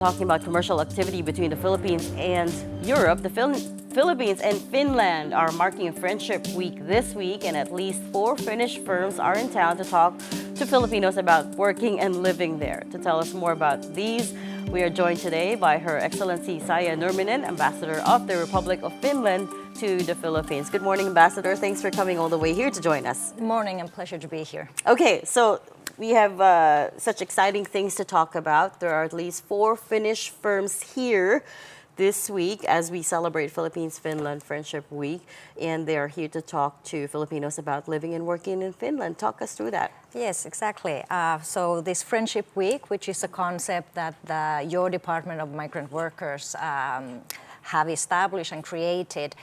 Talking about commercial activity between the Philippines and Europe, the Philippines and Finland are marking a Friendship Week this week, and at least 4 Finnish firms are in town to talk to Filipinos about working and living there. To tell us more about these, we are joined today by Her Excellency Saija Nurminen, Ambassador of the Republic of Finland to the Philippines. Good morning, Ambassador. Thanks for coming all the way here to join us. Good morning, and pleasure to be here. Okay, so we have such exciting things to talk about. There are at least 4 Finnish firms here this week as we celebrate Philippines-Finland Friendship Week, and they are here to talk to Filipinos about living and working in Finland. Talk us through that. Yes, exactly. So this Friendship Week, which is a concept that your Department of Migrant Workers have established and created,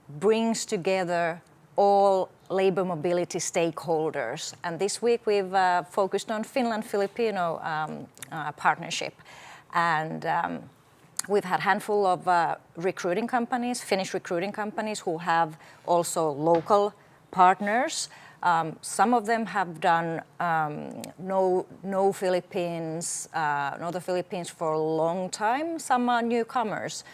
brings together all labor mobility stakeholders. And this week we've focused on Finland-Filipino partnership. And we've had a handful of recruiting companies, Finnish recruiting companies, who have also local partners. Some of them have done know the Philippines for a long time. Some are newcomers.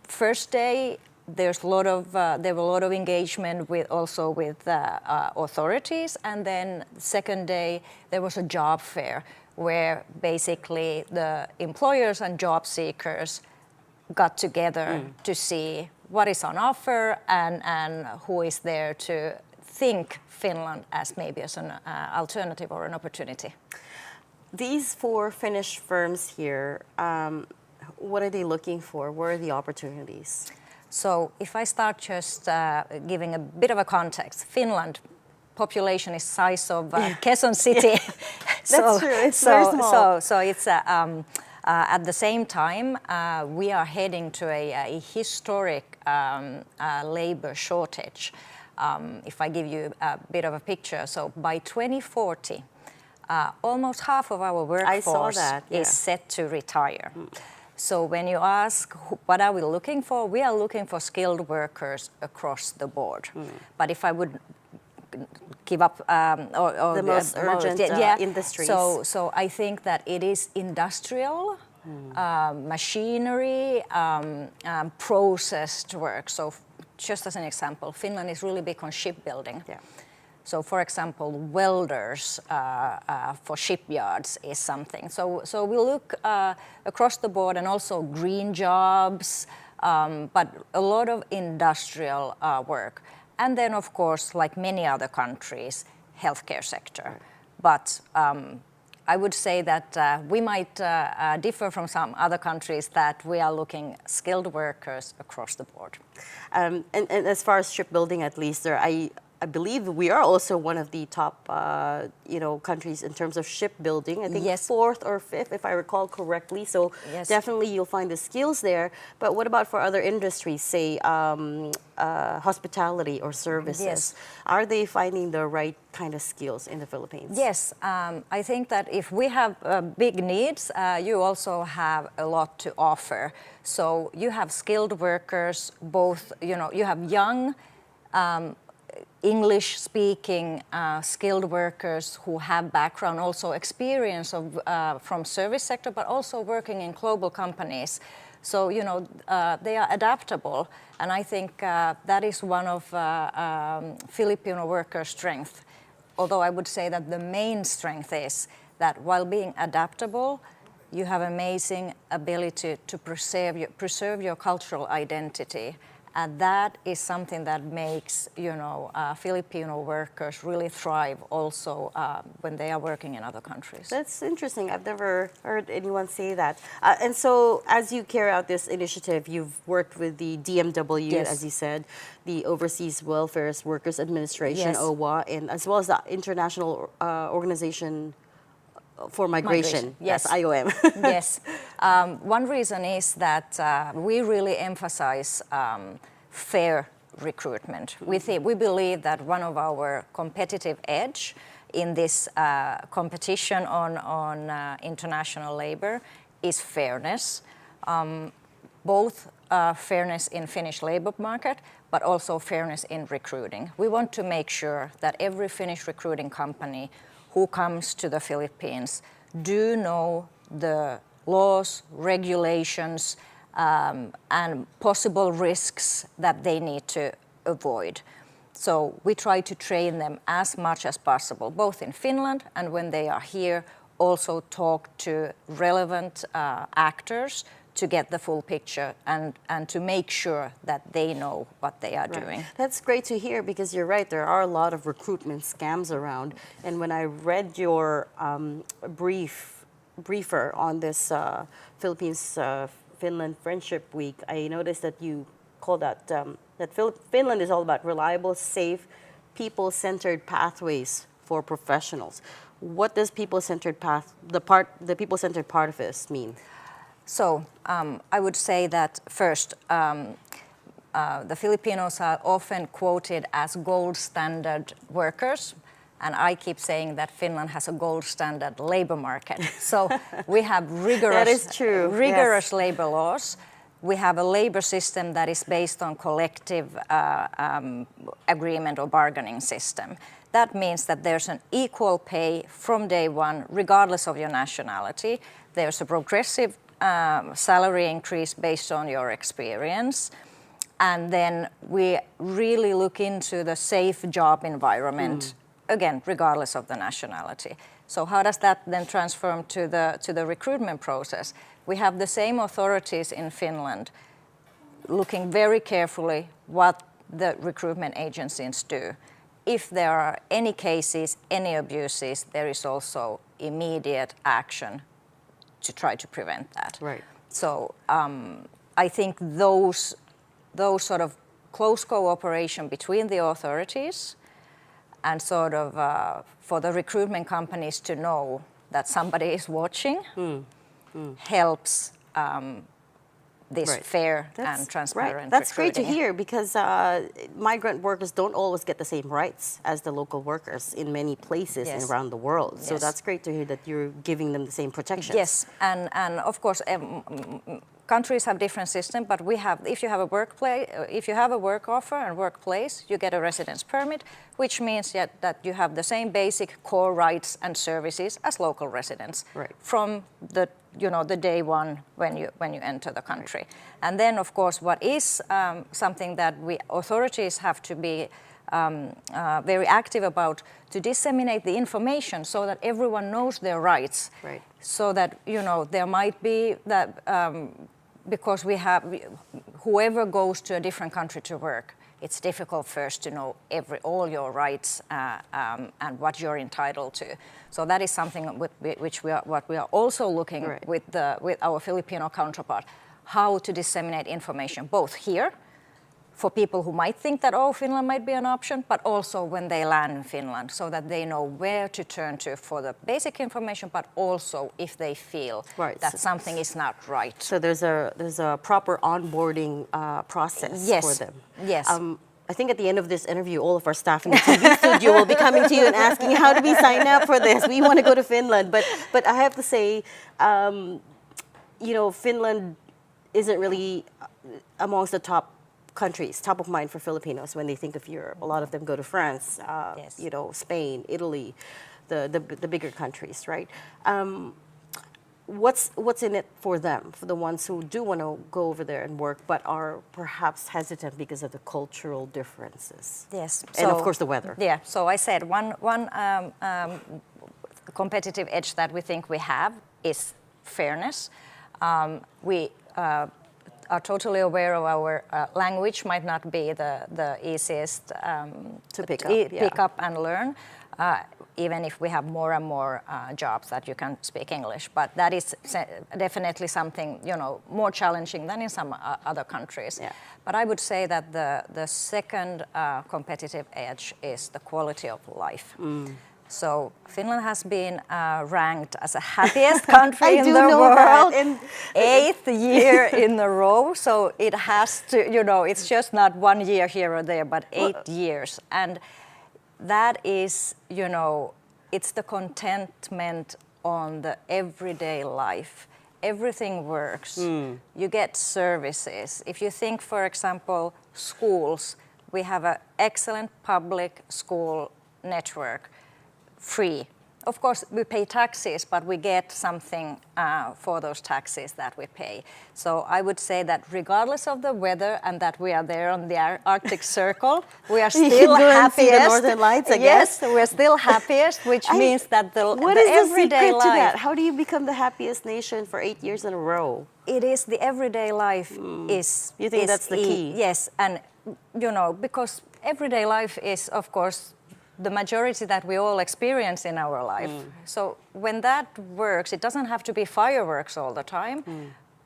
First day, there were a lot of engagement with authorities, and then second day there was a job fair where basically the employers and job seekers got together to see what is on offer and who is there to think Finland as maybe as an alternative or an opportunity. These 4 Finnish firms here, what are they looking for? Where are the opportunities? So if I start just giving a bit of a context, Finland population is size of Quezon City. That's true. It's very small. So it's at the same time we are heading to a historic labor shortage. If I give you a bit of a picture, so by 2040, almost half of our workforce is set to retire. So when you ask what are we looking for, we are looking for skilled workers across the board. But if I would give up the most urgent industries. So I think that it is industrial, machinery, processed work. So just as an example, Finland is really big on shipbuilding. Yeah. So, for example, welders for shipyards is something. So we look across the board, and also green jobs, but a lot of industrial work. And then, of course, like many other countries, healthcare sector. But I would say that we might differ from some other countries that we are looking skilled workers across the board. And as far as shipbuilding, at least, I believe we are also one of the top, countries in terms of shipbuilding. I think 4th or 5th, if I recall correctly. So definitely you'll find the skills there. But what about for other industries, say hospitality or services? Yes. Are they finding the right kind of skills in the Philippines? Yes, I think that if we have big needs, you also have a lot to offer. So you have skilled workers, both, you have young, English-speaking skilled workers who have background, also experience from service sector, but also working in global companies. So, they are adaptable, and I think that is one of Filipino workers' strength. Although I would say that the main strength is that while being adaptable, you have amazing ability to preserve your cultural identity. And that is something that makes, Filipino workers really thrive also when they are working in other countries. That's interesting. I've never heard anyone say that. And so as you carry out this initiative, you've worked with the DMW, as you said, the Overseas Welfare Workers Administration, OWA, and as well as the International Organization for Migration. Yes, IOM. Yes. One reason is that we really emphasize fair recruitment. We believe that one of our competitive edge in this competition on international labor is fairness. Both fairness in Finnish labor market, but also fairness in recruiting. We want to make sure that every Finnish recruiting company who comes to the Philippines do know the laws, regulations, and possible risks that they need to avoid. So we try to train them as much as possible, both in Finland and when they are here, also talk to relevant actors to get the full picture and to make sure that they know what they are doing. That's great to hear, because you're right, there are a lot of recruitment scams around. And when I read your briefer on this Philippines-Finland Friendship Week, I noticed that you called that Finland is all about reliable, safe, people-centered pathways for professionals. What does people-centered the people-centered part of this mean? So I would say that first, the Filipinos are often quoted as gold standard workers, and I keep saying that Finland has a gold standard labor market. So we have That is true. rigorous labor laws. We have a labor system that is based on collective agreement or bargaining system. That means that there's an equal pay from day one, regardless of your nationality. There's a progressive salary increase based on your experience. And then we really look into the safe job environment, again, regardless of the nationality. So how does that then transform to the recruitment process? We have the same authorities in Finland looking very carefully what the recruitment agencies do. If there are any cases, any abuses, there is also immediate action to try to prevent that. Right. So I think those sort of close cooperation between the authorities and sort of for the recruitment companies to know that somebody is watching helps this fair and transparent Right. That's great to recruiting. hear, because migrant workers don't always get the same rights as the local workers in many places around the world. So that's great to hear that you're giving them the same protections. Yes, and of course countries have different systems, but we have, if you have a work offer and workplace, you get a residence permit, which means that you have the same basic core rights and services as local residents from the day one when you enter the country. Right. And then, of course, what is something that authorities have to be very active about, to disseminate the information so that everyone knows their rights. Right. So that there might be that because whoever goes to a different country to work, it's difficult first to know all your rights and what you're entitled to. So that is something what we are also looking with our Filipino counterpart, how to disseminate information both here for people who might think that, Finland might be an option, but also when they land in Finland, so that they know where to turn to for the basic information, but also if they feel that something is not right. So there's a proper onboarding process for them. Yes. I think at the end of this interview, all of our staff in the TV studio will be coming to you and asking, how do we sign up for this? We want to go to Finland. But I have to say, Finland isn't really amongst the top countries, top of mind for Filipinos when they think of Europe. A lot of them go to France, Spain, Italy, the bigger countries, right? What's in it for them, for the ones who do want to go over there and work, but are perhaps hesitant because of the cultural differences? Yes, and of course the weather. Yeah. So I said one competitive edge that we think we have is fairness. We are totally aware of our language might not be the easiest to pick up and learn, even if we have more and more jobs that you can speak English. But that is definitely something more challenging than in some other countries. Yeah. But I would say that the second competitive edge is the quality of life. So Finland has been ranked as the happiest country in the world, 8th year in a row. So it has to, it's just not 1 year here or there, but 8 years. And that is, it's the contentment on the everyday life. Everything works. You get services. If you think, for example, schools, we have an excellent public school network. Free. of course, we pay taxes, but we get something for those taxes that we pay. So I would say that regardless of the weather and that we are there on the Arctic Circle, we are still happiest. See the Northern Lights, I guess. Yes, we're still happiest, which means that the What is the everyday secret to life. that? How do you become the happiest nation for 8 years in a row? It is the everyday life is. You think is that's the key? Yes, and because everyday life is, of course, the majority that we all experience in our life. So when that works, it doesn't have to be fireworks all the time,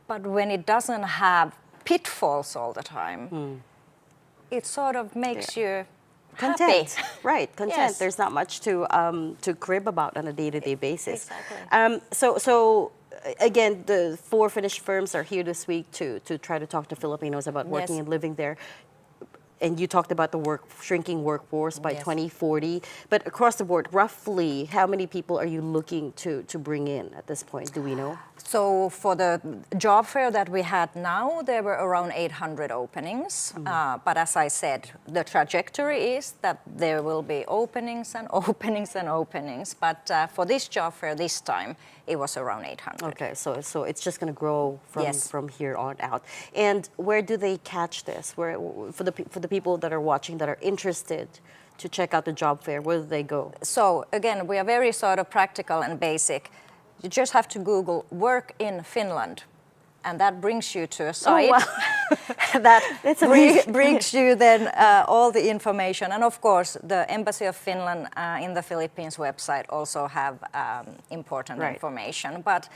but when it doesn't have pitfalls all the time, it sort of makes you Content, happy. right? Content. Yes. There's not much to crib about on a day-to-day basis. Exactly. So again, the 4 Finnish firms are here this week to try to talk to Filipinos about working Yes. and living there. And you talked about the shrinking workforce by Yes. 2040. But across the board, roughly, how many people are you looking to bring in at this point? Do we know? So for the job fair that we had now, there were around 800 openings. But as I said, the trajectory is that there will be openings and openings and openings. But for this job fair this time, it was around 800. Okay, so it's just going to grow Yes. from here on out. And where do they catch this? Where for the people that are watching that are interested to check out the job fair, where do they go? So again, we are very sort of practical and basic. You just have to Google "work in Finland," and that brings you to a site that brings you then all the information. And of course, the Embassy of Finland in the Philippines website also have important information. But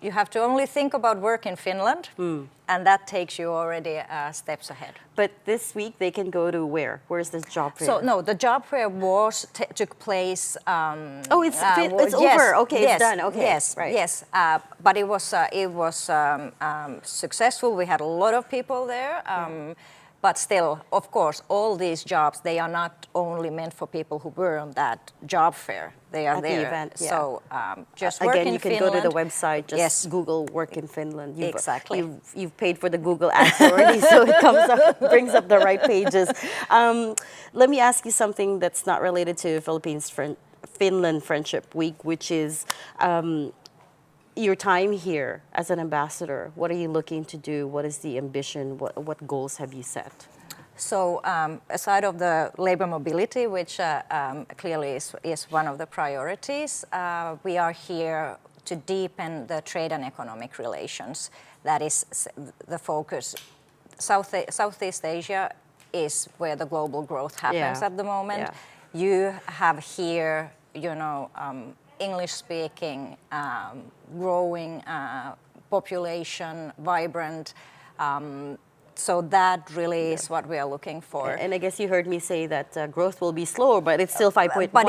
you have to only think about work in Finland, and that takes you already steps ahead. But this week they can go to where? Where's this job fair? So no, the job fair took place. It's over. Okay, yes, it's done. Okay, yes, right. yes. But it was successful. We had a lot of people there. But still, of course, all these jobs, they are not only meant for people who were on that job fair. They are At there. the event, yeah. So just work again, in you can Finland. go to the website, just Yes. Google "work in Finland." Exactly. You've paid for the Google ads already, so it comes up, brings up the right pages. Let me ask you something that's not related to Philippines-Finland Friendship Week, which is your time here as an ambassador. What are you looking to do? What is the ambition? What goals have you set? So aside of the labor mobility, which clearly is one of the priorities, we are here to deepen the trade and economic relations. That is the focus. Southeast Asia is where the global growth happens at the moment. Yeah. You have here, English-speaking, growing population, vibrant. So that really is what we are looking for. And I guess you heard me say that growth will be slower, but it's still 5.1%. But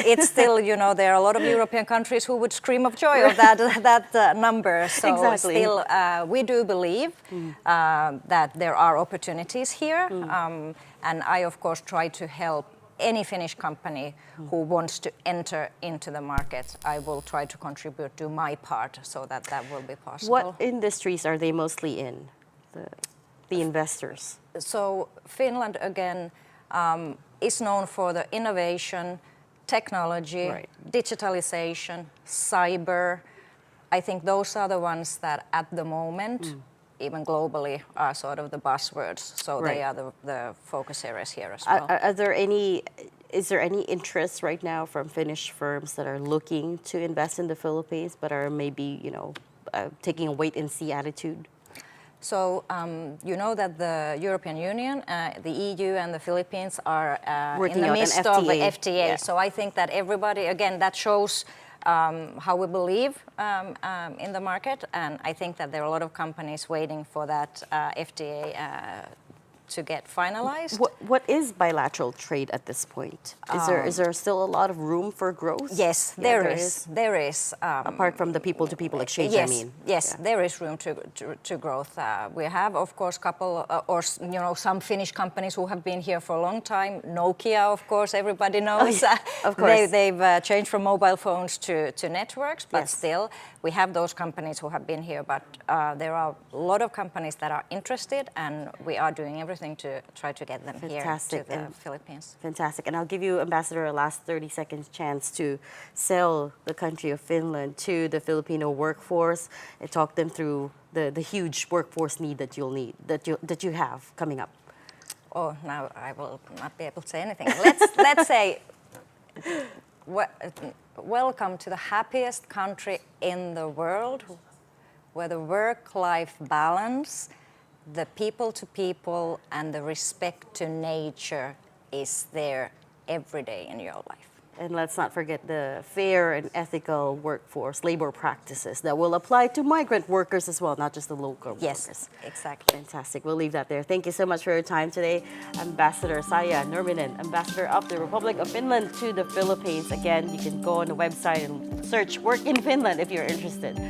it's still, there are a lot of European countries who would scream of joy of that number. So Exactly. still, we do believe that there are opportunities here. And I, of course, try to help any Finnish company who wants to enter into the market. I will try to contribute to my part so that will be possible. What industries are they mostly in? The investors. So Finland, again, is known for the innovation, technology, digitalization, cyber. I think those are the ones that at the moment, even globally, are sort of the buzzwords. So they are the focus areas here as well. Is there any interest right now from Finnish firms that are looking to invest in the Philippines but are maybe, taking a wait-and-see attitude? So you know that the European Union, the EU and the Philippines are in the midst of the FTA. Yeah. So I think that everybody, again, that shows how we believe in the market. And I think that there are a lot of companies waiting for that FTA to get finalized. What is bilateral trade at this point? Is there still a lot of room for growth? Yes, there is. Apart from the people-to-people exchange, yes, I mean. Yes, there is room to growth. We have, of course, some Finnish companies who have been here for a long time. Nokia, of course, everybody knows. Of course. They've changed from mobile phones to networks, but still, we have those companies who have been here. But there are a lot of companies that are interested, and we are doing everything everything to try to get them Fantastic. here to the Philippines. Fantastic. And I'll give you, Ambassador, a last 30 seconds chance to sell the country of Finland to the Filipino workforce and talk them through the huge workforce need that that you have coming up. Oh, now I will not be able to say anything. Let's say, welcome to the happiest country in the world, where the work-life balance, the people-to-people, and the respect to nature is there every day in your life. And let's not forget the fair and ethical workforce labor practices that will apply to migrant workers as well, not just the local workers. Yes, exactly. Fantastic. We'll leave that there. Thank you so much for your time today, Ambassador Saija Nurminen, Ambassador of the Republic of Finland to the Philippines. Again, you can go on the website and search Work in Finland if you're interested.